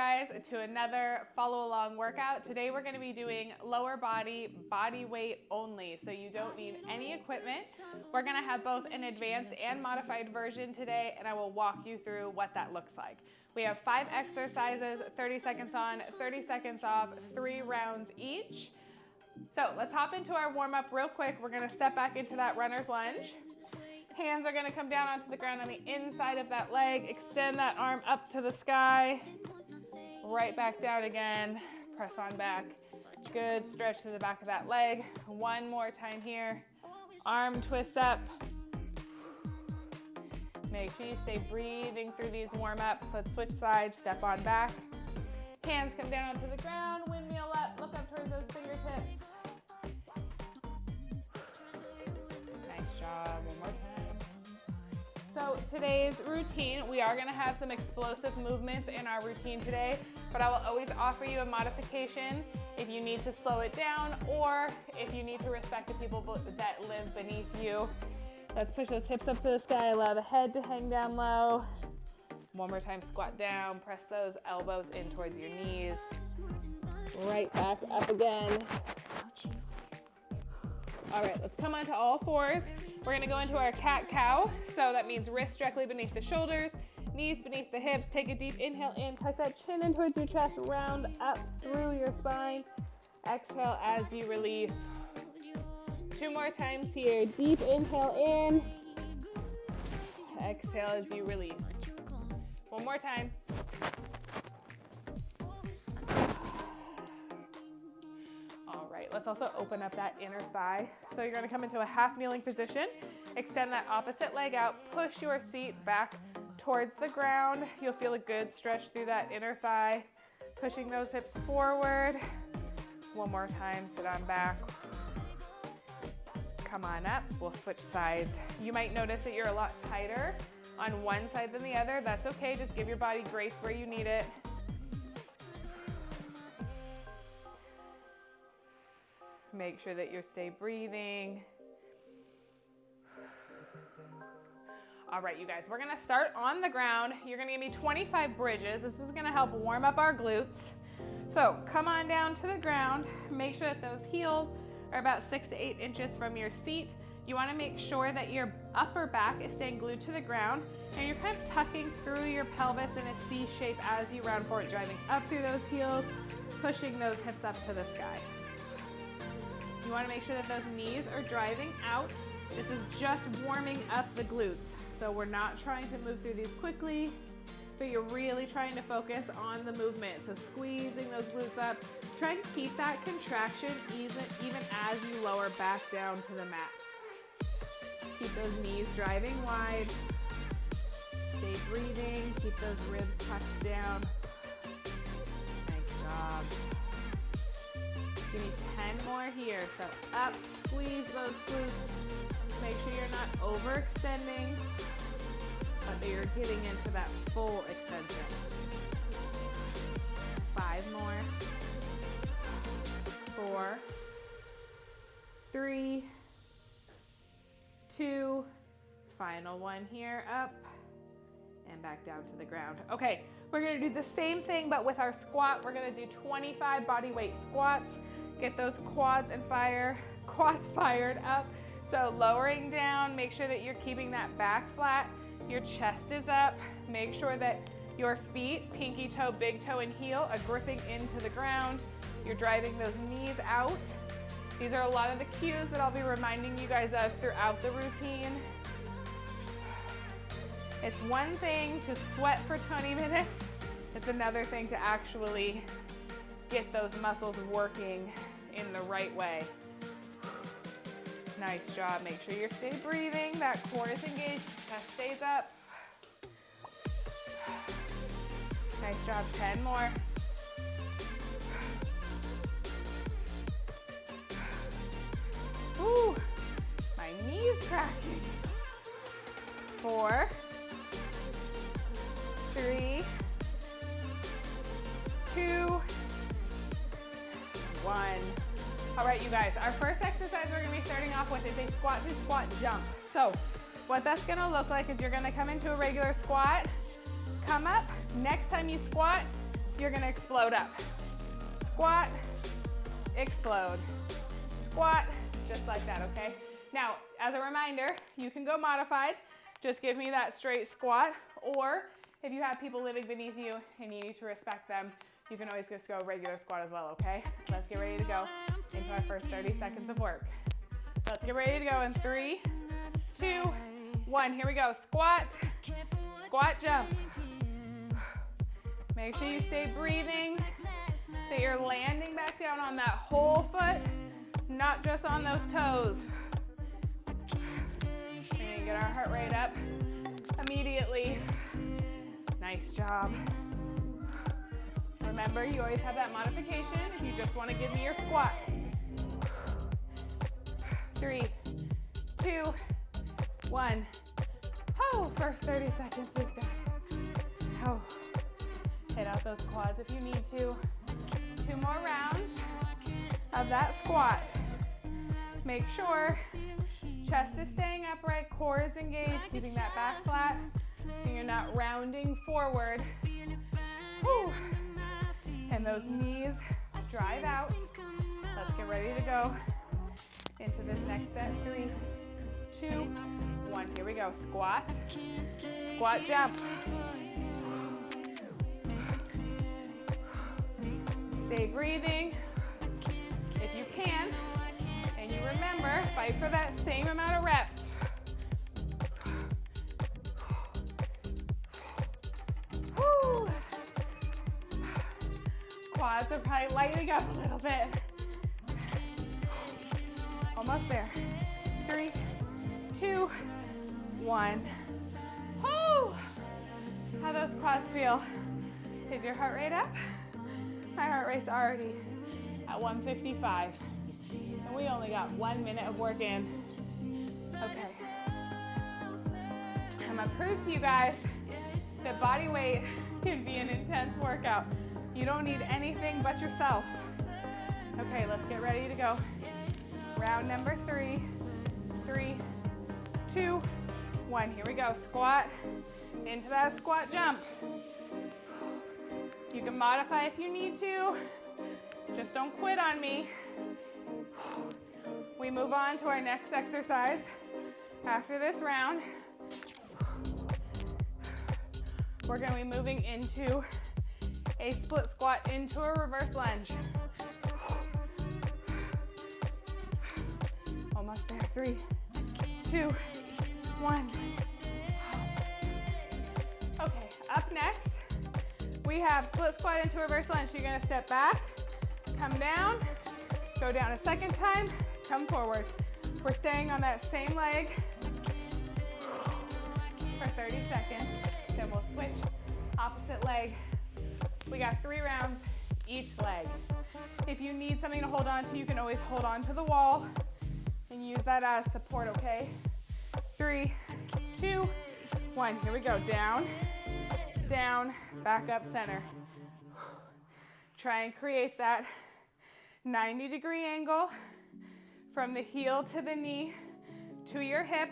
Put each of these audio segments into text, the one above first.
guys to another follow along workout. Today we're going to be doing lower body, body weight only, so you don't need any equipment. We're going to have both an advanced and modified version today, and I will walk you through what that looks like. We have 5 exercises, 30 seconds on, 30 seconds off, 3 rounds each. So let's hop into our warm-up real quick. We're going to step back into that runner's lunge. Hands are going to come down onto the ground on the inside of that leg. Extend that arm up to the sky. Right back down again. Press on back. Good stretch to the back of that leg. One more time here. Arm twist up. Make sure you stay breathing through these warm-ups. Let's switch sides. Step on back. Hands come down onto the ground. Windmill up. Look up towards those fingertips. Nice job. One more time. So today's routine, we are going to have some explosive movements in our routine today, but I will always offer you a modification if you need to slow it down or if you need to respect the people that live beneath you. Let's push those hips up to the sky, allow the head to hang down low. One more time, squat down, press those elbows in towards your knees. Right back up again. All right, let's come onto all fours. We're gonna go into our cat-cow. So that means wrists directly beneath the shoulders, knees beneath the hips. Take a deep inhale in, tuck that chin in towards your chest, round up through your spine. Exhale as you release. 2 more times here. Deep inhale in. Exhale as you release. One more time. Let's also open up that inner thigh. So you're gonna come into a half kneeling position, extend that opposite leg out, push your seat back towards the ground. You'll feel a good stretch through that inner thigh, pushing those hips forward. One more time, sit on back. Come on up, we'll switch sides. You might notice that you're a lot tighter on one side than the other. That's okay, just give your body grace where you need it. Make sure that you stay breathing. All right, you guys, we're gonna start on the ground. You're gonna give me 25 bridges. This is gonna help warm up our glutes. So come on down to the ground. Make sure that those heels are about 6 to 8 inches from your seat. You wanna make sure that your upper back is staying glued to the ground and you're kind of tucking through your pelvis in a C shape as you round forward, driving up through those heels, pushing those hips up to the sky. You want to make sure that those knees are driving out. This is just warming up the glutes. So we're not trying to move through these quickly, but you're really trying to focus on the movement. So squeezing those glutes up. Try and keep that contraction even as you lower back down to the mat. Keep those knees driving wide. Stay breathing. Keep those ribs tucked down. Nice job. Give me 10 more here. So up, squeeze those glutes. Make sure you're not overextending, but that you're getting into that full extension. 5 more. 4, 3, 2, final one here, up and back down to the ground. Okay, we're gonna do the same thing, but with our squat. We're gonna do 25 body weight squats. Get those quads fired up. So lowering down, make sure that you're keeping that back flat. Your chest is up. Make sure that your feet, pinky toe, big toe, and heel are gripping into the ground. You're driving those knees out. These are a lot of the cues that I'll be reminding you guys of throughout the routine. It's one thing to sweat for 20 minutes. It's another thing to actually get those muscles working in the right way. Nice job. Make sure you stay breathing. That core is engaged. Chest stays up. Nice job. 10 more. Ooh, my knees cracking. 4, 3, 2, 1. All right, you guys, our first exercise we're gonna be starting off with is a squat to squat jump. So what that's gonna look like is you're gonna come into a regular squat, come up, next time you squat, you're gonna explode up. Squat, explode. Squat, just like that, okay? Now, as a reminder, you can go modified. Just give me that straight squat, or if you have people living beneath you and you need to respect them, you can always just go regular squat as well, okay? Let's get ready to go into our first 30 seconds of work. Let's get ready to go in 3, 2, 1. Here we go. Squat, squat, jump. Make sure you stay breathing, that you're landing back down on that whole foot, not just on those toes. We're gonna get our heart rate up immediately. Nice job. Remember, you always have that modification if you just want to give me your squat. 3, 2, 1. Oh, first 30 seconds is done. Oh. Hit out those quads if you need to. 2 more rounds of that squat. Make sure chest is staying upright, core is engaged, keeping that back flat so you're not rounding forward. Whew. And those knees drive out. Let's get ready to go into this next set. 3, 2, 1. Here we go. Squat, squat, jump. Stay breathing if you can, and you remember, fight for that same amount of reps. Whew. Quads are probably lighting up a little bit. Almost there. 3, 2, 1. Whew. How those quads feel? Is your heart rate up? My heart rate's already at 155, and we only got 1 minute of work in. Okay. I'm gonna prove to you guys that body weight can be an intense workout. You don't need anything but yourself. Okay, let's get ready to go. Round number 3. 3, 2, 1. Here we go. Squat into that squat jump. You can modify if you need to. Just don't quit on me. We move on to our next exercise after this round. We're going to be moving into a split squat into a reverse lunge. Almost there. 3, 2, 1. Okay, up next, we have split squat into reverse lunge. So you're gonna step back, come down, go down a second time, come forward. We're staying on that same leg for 30 seconds. Then we'll switch opposite leg. We got 3 rounds each leg. If you need something to hold on to, you can always hold on to the wall and use that as support, okay? 3, 2, 1. Here we go. Down, down, back up, center. Try and create that 90-degree angle from the heel to the knee to your hip.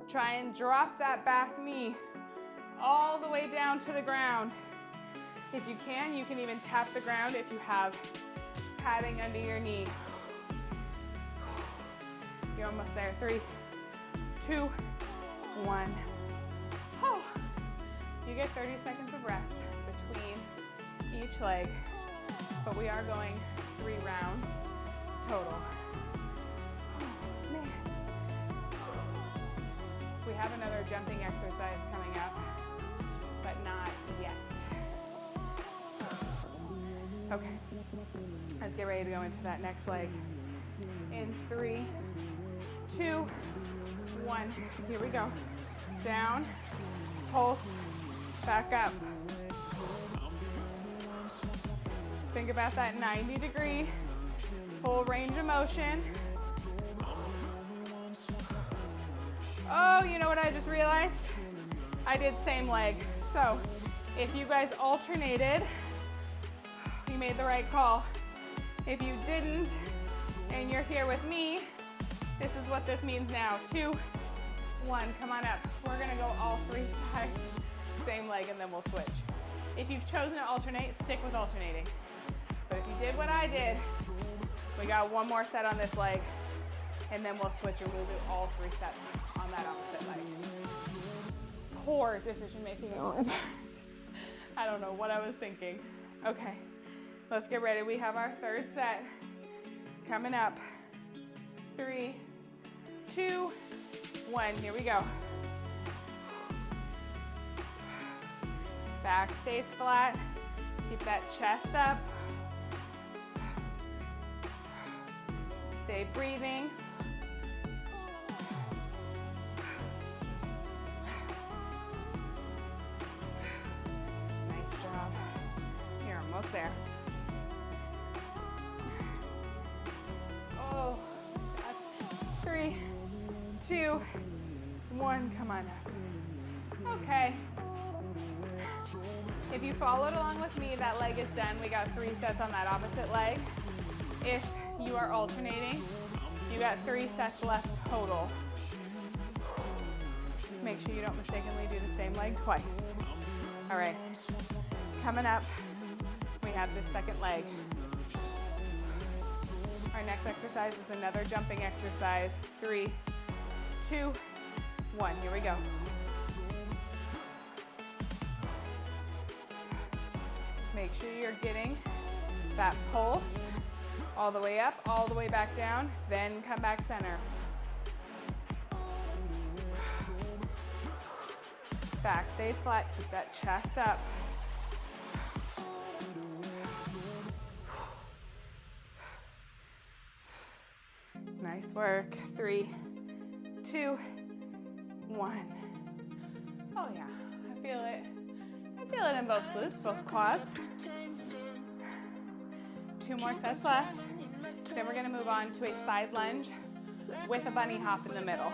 Try and drop that back knee all the way down to the ground. If you can even tap the ground if you have padding under your knee. You're almost there. 3, 2, 1. Oh. You get 30 seconds of rest between each leg, but we are going 3 rounds total. Oh, man. We have another jumping exercise coming up, but not yet. Okay, let's get ready to go into that next leg. In 3, 2, 1. Here we go. Down, pulse, back up. Think about that 90-degree full range of motion. Oh, you know what I just realized? I did same leg. So if you guys alternated, you made the right call. If you didn't, and you're here with me, this is what this means now. 2, 1, come on up. We're gonna go all 3 sides, same leg, and then we'll switch. If you've chosen to alternate, stick with alternating. But if you did what I did, we got one more set on this leg, and then we'll switch and we'll do all 3 sets on that opposite leg. Poor decision making on my part. I don't know what I was thinking. Okay, let's get ready. We have our 3rd set coming up. 3, 2, 1, here we go. Back stays flat. Keep that chest up. Stay breathing. Nice job. You're almost there. Oh, 3, 2, 1, come on up. Okay. If you followed along with me, that leg is done. We got 3 sets on that opposite leg. If you are alternating, you got 3 sets left total. Make sure you don't mistakenly do the same leg twice. All right, coming up, we have this 2nd leg. Our next exercise is another jumping exercise. 3, 2, 1, here we go. Make sure you're getting that pulse all the way up, all the way back down, then come back center. Back stays flat, keep that chest up. Nice work. 3, 2, 1. Oh yeah, I feel it. I feel it in both glutes, both quads. 2 more sets left. Then we're gonna move on to a side lunge with a bunny hop in the middle.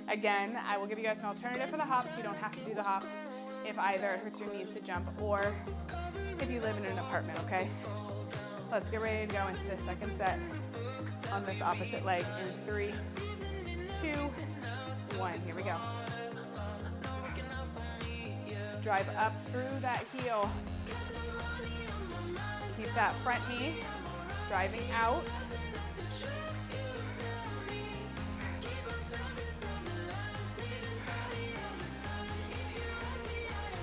Again, I will give you guys an alternative for the hops. You don't have to do the hop if either it hurts your knees to jump or if you live in an apartment, okay? Let's get ready to go into the 2nd set on this opposite leg in 3, 2, 1. Here we go. Drive up through that heel. Keep that front knee driving out.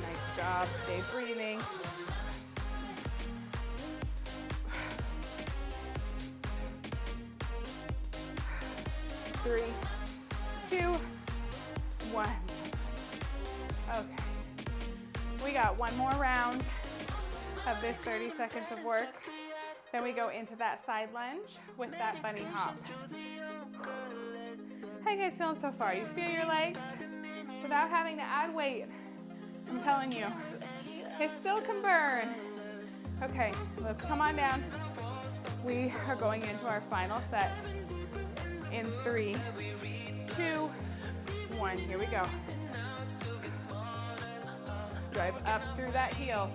Nice job. Stay breathing. Three, 2, 1. Okay. We got one more round of this 30 seconds of work. Then we go into that side lunge with that bunny hop. How you guys feeling so far? You feel your legs without having to add weight. I'm telling you, it still can burn. Okay, let's come on down. We are going into our final set in 3, 2, 1. Here we go. Drive up through that heel.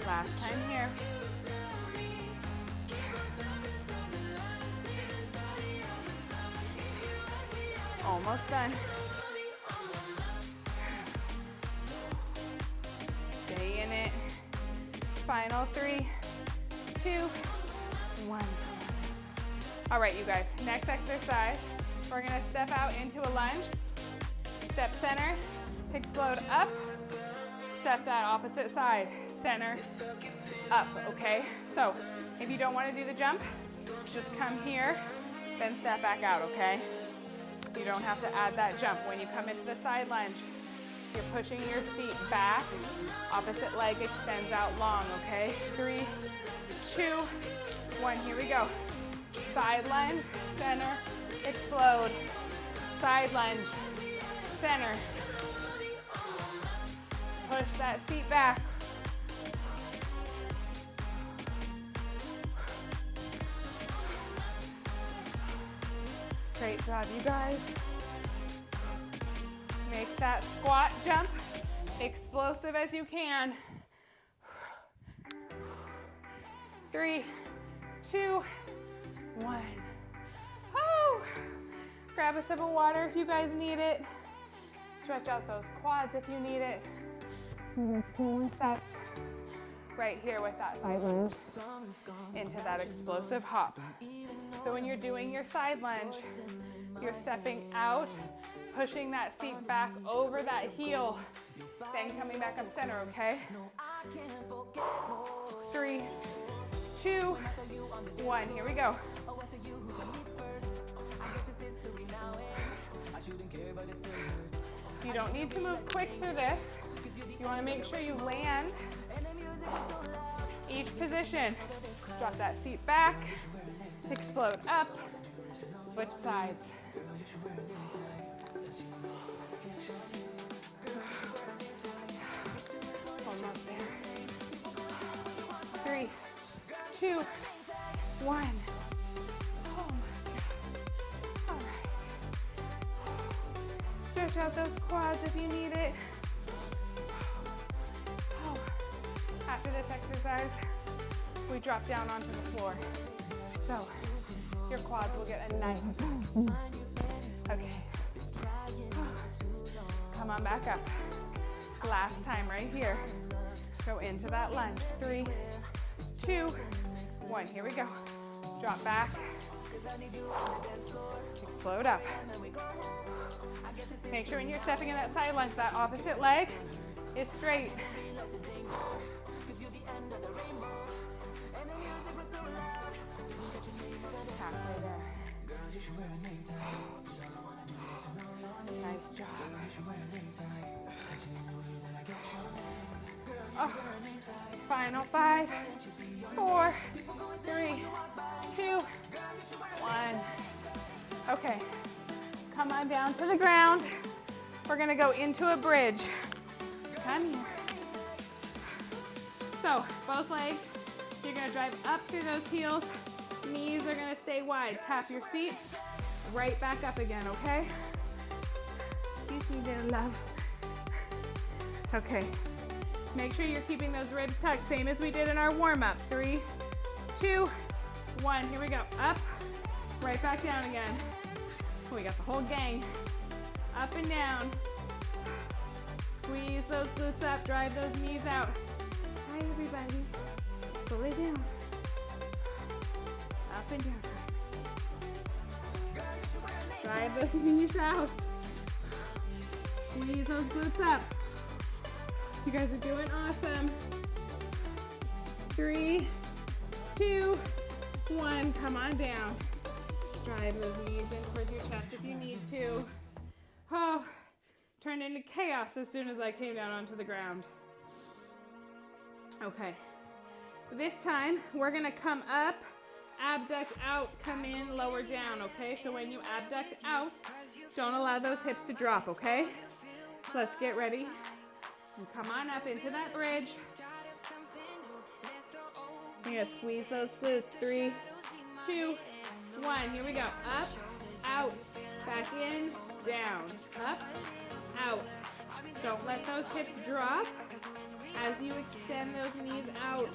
Last time here. Almost done. Stay in it. Final 3, 2, 1. All right, you guys, next exercise, we're gonna step out into a lunge, step center, explode up, step that opposite side, center, up, okay? So if you don't wanna do the jump, just come here, then step back out, okay? You don't have to add that jump. When you come into the side lunge, you're pushing your seat back, opposite leg extends out long, okay? 3, 2, 1, here we go. Side lunge, center, explode. Side lunge, center. Push that seat back. Great job, you guys. Make that squat jump explosive as you can. 3, 2, 1. Oh, Grab a sip of water if you guys need it. Stretch out those quads if you need it. 2 sets right here with that side lunge into that explosive hop. So when you're doing your side lunge, you're stepping out, pushing that seat back over that heel, then coming back up center, okay? 3, 2, 1, here we go. You don't need to move quick through this. You want to make sure you land each position. Drop that seat back, explode up, switch sides. Almost there. 3, 2, 1. Oh my God. All right. Stretch out those quads if you need it. Oh. After this exercise, we drop down onto the floor. So your quads will get a nice. Okay. Come on back up. Last time right here. Go into that lunge. 3, 2, 1. Here we go. Drop back. Explode up. Make sure when you're stepping in that side lunge, that opposite leg is straight. Halfway there. Nice job. Oh. Final 5, 4, 3, 2, 1. Okay. Come on down to the ground. We're gonna go into a bridge. Come here. So, both legs, you're gonna drive up through those heels. Knees are gonna stay wide. Tap your seat, right back up again, okay? Excuse me there, love. Okay. Make sure you're keeping those ribs tucked, same as we did in our warm-up. 3, 2, 1. Here we go. Up, right back down again. We got the whole gang. Up and down. Squeeze those glutes up, drive those knees out. Hi, everybody. Pull it down. Up and down. Drive those knees out. Squeeze those glutes up. You guys are doing awesome. 3, 2, 1. Come on down. Drive those knees in towards your chest if you need to. Oh, turned into chaos as soon as I came down onto the ground. Okay. This time, we're gonna come up, abduct out, come in, lower down, okay? So when you abduct out, don't allow those hips to drop, okay? So let's get ready. And come on up into that bridge. You're gonna squeeze those glutes. 3, 2, 1. Here we go. Up, out, back in, down. Up, out. Don't let those hips drop as you extend those knees out.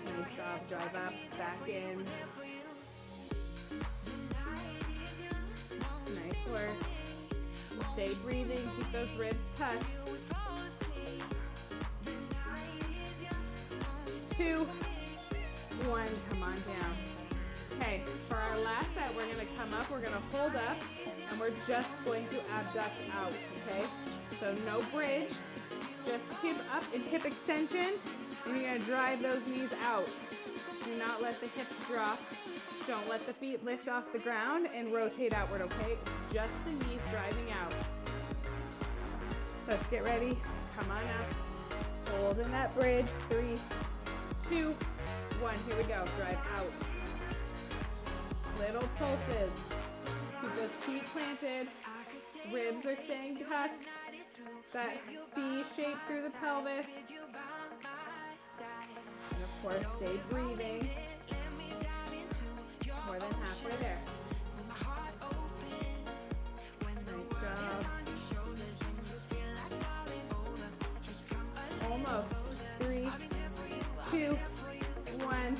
Nice job. Drive up, back in. Nice work. Stay breathing. Keep those ribs tucked. 2, 1. Come on down. Okay, for our last set, we're going to come up, we're going to hold up, and we're just going to abduct out, okay? So no bridge, just hip up and hip extension, and you're going to drive those knees out. Do not let the hips drop. Don't let the feet lift off the ground and rotate outward, okay? Just the knees driving out. Let's get ready. Come on up. Hold in that bridge. 3, 2, 1. Here we go. Drive out. Little pulses. Keep those feet planted. Ribs are staying tucked. That C shape through the pelvis. And of course, stay breathing. More than halfway there. Nice job. Almost. 3, 2, 1.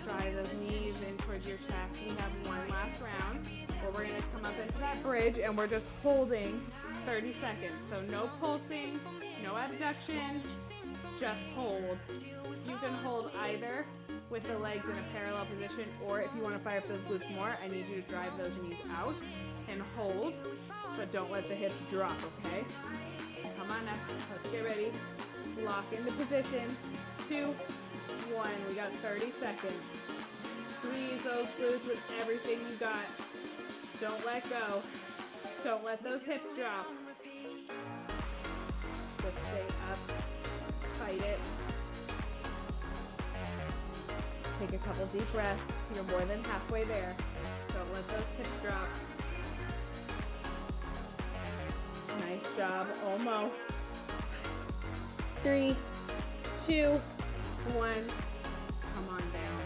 Drive those knees in towards your chest. We have one last round where we're going to come up into that bridge and we're just holding 30 seconds. So no pulsing, no abduction, just hold. You can hold either with the legs in a parallel position, or if you want to fire up those glutes more, I need you to drive those knees out and hold, but don't let the hips drop, okay? Come on now, let's get ready. Lock into position. 2, 1, we got 30 seconds. Squeeze those glutes with everything you got. Don't let go. Don't let those hips drop. Just stay up, fight it. Take a couple deep breaths. You're more than halfway there. Don't let those hips drop. Nice job, almost. 3, 2, 1. Come on down.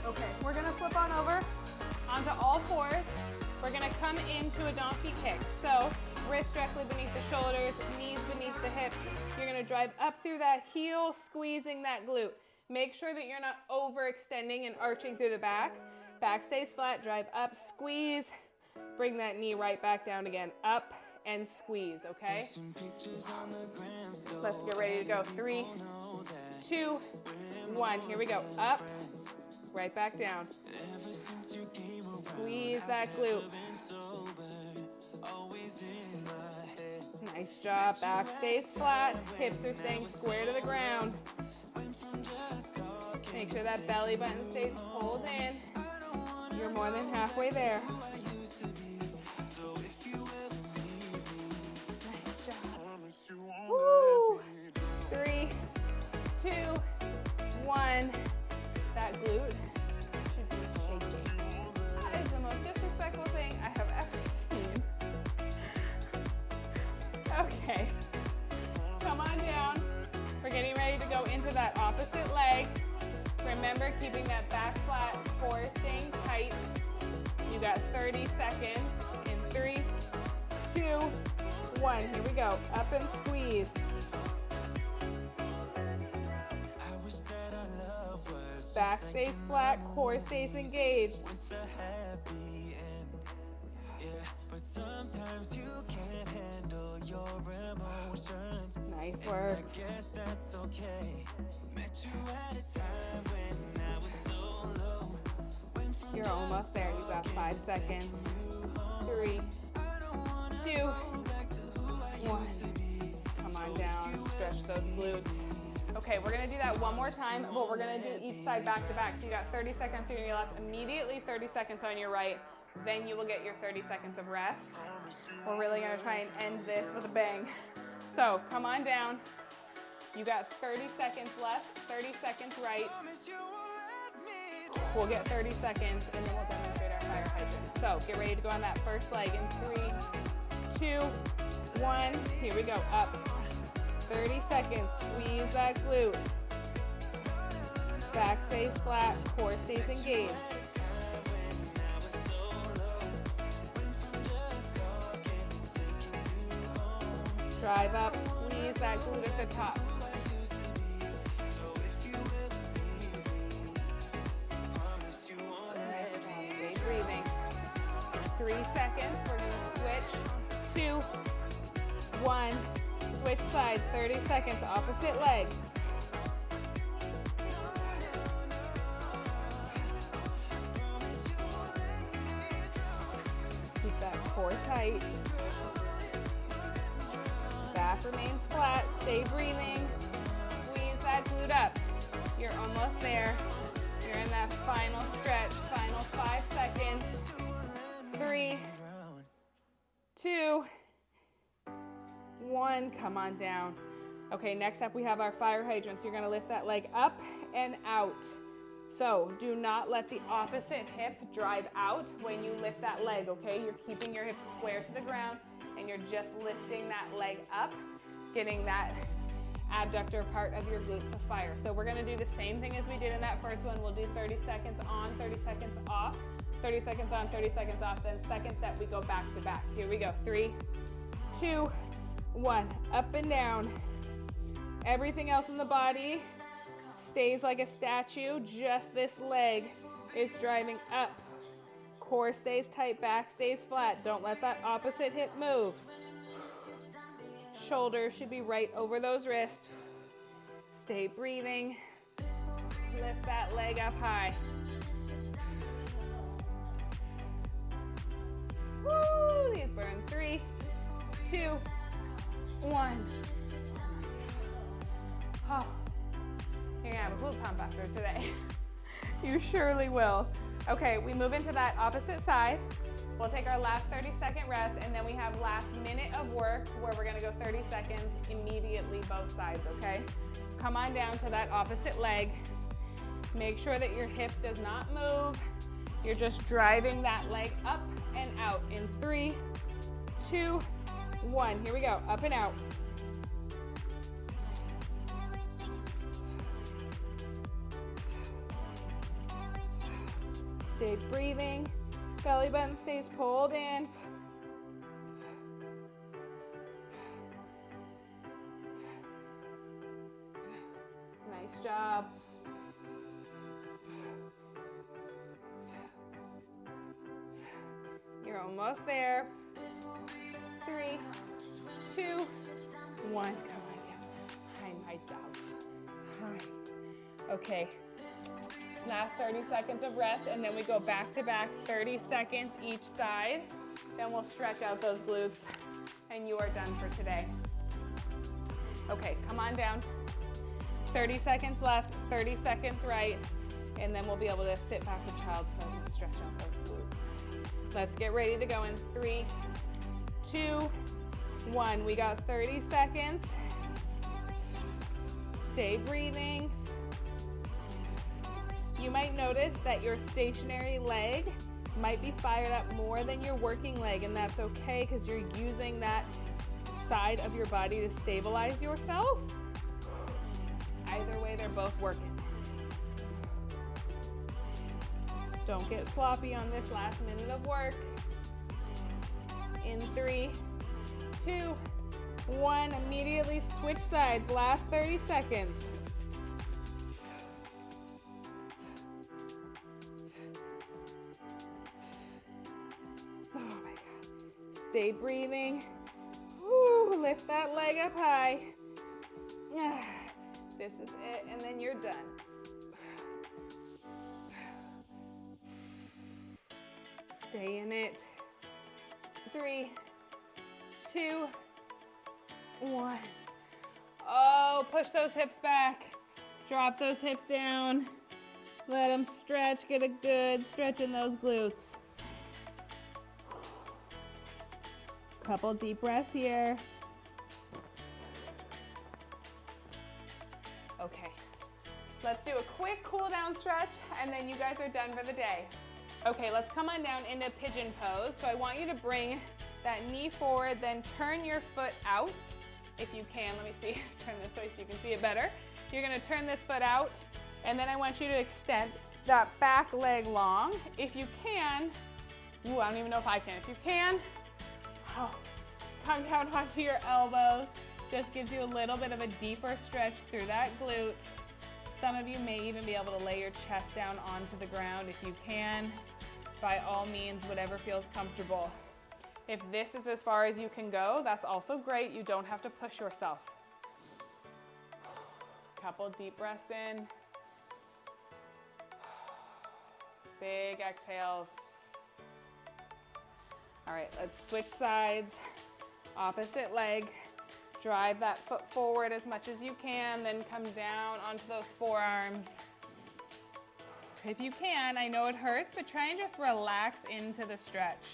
Okay, we're gonna flip on over onto all fours. We're gonna come into a donkey kick. So wrists directly beneath the shoulders, knees beneath the hips. You're gonna drive up through that heel, squeezing that glute. Make sure that you're not overextending and arching through the back. Back stays flat, drive up, squeeze. Bring that knee right back down again. Up and squeeze, okay? Let's get ready to go. 3, 2, 1. Here we go. Up, right back down. Squeeze that glute. Nice job. Back stays flat. Hips are staying square to the ground. Make sure that belly button stays pulled in. You're more than halfway there. Nice job. Woo! 3, 2, 1. That glute should be shaking. That is the most disrespectful thing I have ever seen. Okay. Come on down. We're getting ready to go into that opposite leg. Remember, keeping that back flat, core staying tight. You got 30 seconds in 3, 2, 1. Here we go. Up and squeeze. Back stays flat, core stays engaged. Sometimes you can't handle your emotions. Nice work. I guess that's okay. Met you at a time when I was so low. You're almost there. You got 5 seconds. 3, 2, 1. Come on down. Stretch those glutes. Okay, we're gonna do that one more time, but we're gonna do each side back to back. So you got 30 seconds on your left, immediately 30 seconds on your right. Then you will get your 30 seconds of rest. We're really gonna try and end this with a bang. So come on down. You got 30 seconds left, 30 seconds right. We'll get 30 seconds and then we'll demonstrate our fire hydrant. So get ready to go on that first leg in 3, 2, 1. Here we go, up. 30 seconds, squeeze that glute. Back stays flat, core stays engaged. Drive up, squeeze that glute at the top. Stay breathing. 3 seconds, we're gonna switch. 2, 1. Switch sides, 30 seconds, opposite leg. Keep that core tight. Back remains flat, stay breathing. Squeeze that glute up. You're almost there. You're in that final stretch, final 5 seconds. 3, 2, 1, come on down. Okay, next up we have our fire hydrants. You're gonna lift that leg up and out. So do not let the opposite hip drive out when you lift that leg, okay? You're keeping your hips square to the ground and you're just lifting that leg up, getting that abductor part of your glute to fire. So we're gonna do the same thing as we did in that first one. We'll do 30 seconds on, 30 seconds off, 30 seconds on, 30 seconds off, then second set we go back to back. Here we go, 3, 2, 1, up and down. Everything else in the body stays like a statue, just this leg is driving up. Core stays tight, back stays flat. Don't let that opposite hip move. Shoulders should be right over those wrists. Stay breathing. Lift that leg up high. Woo! These burn. 3, 2, 1. Oh, you're gonna have a glute pump after today. You surely will. Okay, we move into that opposite side. We'll take our last 30-second rest, and then we have last minute of work where we're gonna go 30 seconds immediately both sides, okay? Come on down to that opposite leg. Make sure that your hip does not move. You're just driving that leg up and out in 3, 2, 1. Here we go, up and out. Stay breathing. Belly button stays pulled in. Nice job. You're almost there. 3, 2, 1. Come on down. Hi, my dove. Hi. Okay. Last 30 seconds of rest, and then we go back to back, 30 seconds each side. Then we'll stretch out those glutes, and you are done for today. Okay, come on down. 30 seconds left, 30 seconds right, and then we'll be able to sit back in child's pose and stretch out those glutes. Let's get ready to go in 3, 2, 1. We got 30 seconds. Stay breathing. You might notice that your stationary leg might be fired up more than your working leg, and that's okay because you're using that side of your body to stabilize yourself. Either way, they're both working. Don't get sloppy on this last minute of work. In 3, 2, 1, immediately switch sides, last 30 seconds. Stay breathing. Woo, lift that leg up high. This is it, and then you're done. Stay in it. 3, 2, 1. Oh, push those hips back. Drop those hips down. Let them stretch. Get a good stretch in those glutes. Couple deep breaths here. Okay, let's do a quick cool down stretch, and then you guys are done for the day. Okay, let's come on down into pigeon pose. So I want you to bring that knee forward, then turn your foot out if you can. Let me see, turn this way so you can see it better. You're gonna turn this foot out, and then I want you to extend that back leg long. If you can, ooh, I don't even know if I can. If you can, oh, come down onto your elbows. Just gives you a little bit of a deeper stretch through that glute. Some of you may even be able to lay your chest down onto the ground if you can. By all means, whatever feels comfortable. If this is as far as you can go, that's also great. You don't have to push yourself. Couple deep breaths in. Big exhales. All right, let's switch sides. Opposite leg. Drive that foot forward as much as you can, then come down onto those forearms. If you can, I know it hurts, but try and just relax into the stretch.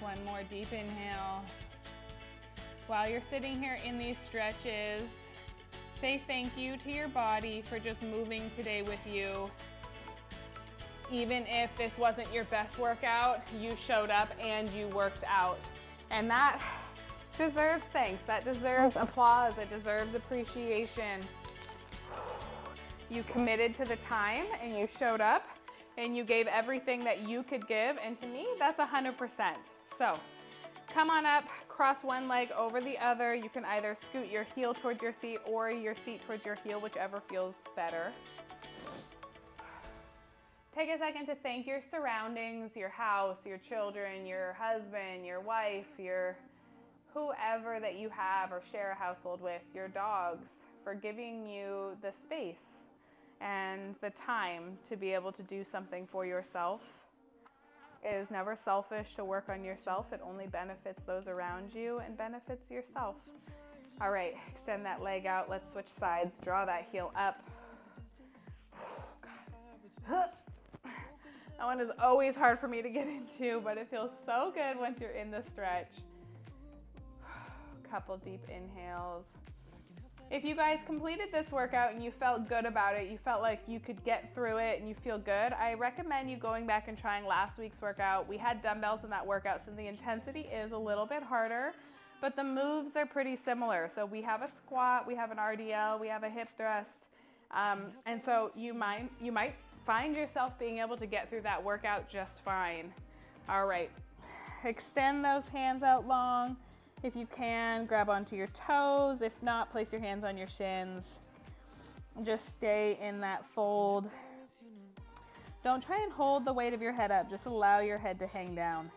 One more deep inhale. While you're sitting here in these stretches, say thank you to your body for just moving today with you. Even if this wasn't your best workout, you showed up and you worked out. And that deserves thanks. That deserves applause. It deserves appreciation. You committed to the time and you showed up and you gave everything that you could give. And to me, that's 100%. So Come on up, cross one leg over the other. You can either scoot your heel towards your seat or your seat towards your heel, whichever feels better. Take a second to thank your surroundings, your house, your children, your husband, your wife, your whoever that you have or share a household with, your dogs, for giving you the space and the time to be able to do something for yourself. It is never selfish to work on yourself. It only benefits those around you and benefits yourself. All right, extend that leg out. Let's switch sides. Draw that heel up. That one is always hard for me to get into, but it feels so good once you're in the stretch. Couple deep inhales. If you guys completed this workout and you felt good about it, you felt like you could get through it and you feel good, I recommend you going back and trying last week's workout. We had dumbbells in that workout, so the intensity is a little bit harder, but the moves are pretty similar. So we have a squat, we have an RDL, we have a hip thrust, and so you might find yourself being able to get through that workout just fine. All right, extend those hands out long. If you can, grab onto your toes. If not, place your hands on your shins. Just stay in that fold. Don't try and hold the weight of your head up. Just allow your head to hang down.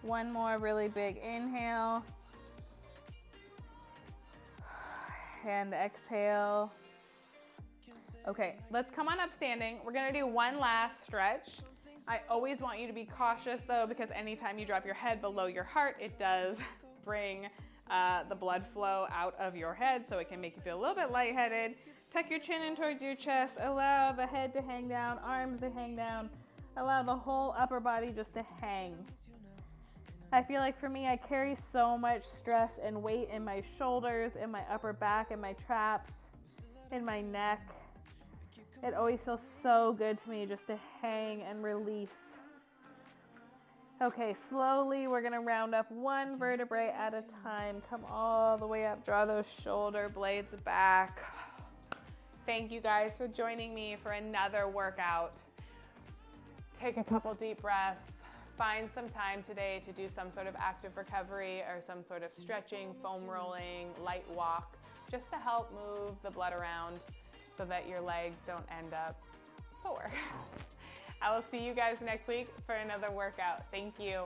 One more really big inhale. And exhale. Okay, let's come on up standing. We're gonna do one last stretch. I always want you to be cautious though, because anytime you drop your head below your heart, it does bring the blood flow out of your head, so it can make you feel a little bit lightheaded. Tuck your chin in towards your chest, allow the head to hang down, arms to hang down, allow the whole upper body just to hang. I feel like for me, I carry so much stress and weight in my shoulders, in my upper back, in my traps, in my neck. It always feels so good to me just to hang and release. Okay, slowly we're gonna round up one vertebrae at a time. Come all the way up, draw those shoulder blades back. Thank you guys for joining me for another workout. Take a couple deep breaths. Find some time today to do some sort of active recovery or some sort of stretching, foam rolling, light walk, just to help move the blood around so that your legs don't end up sore. I will see you guys next week for another workout. Thank you.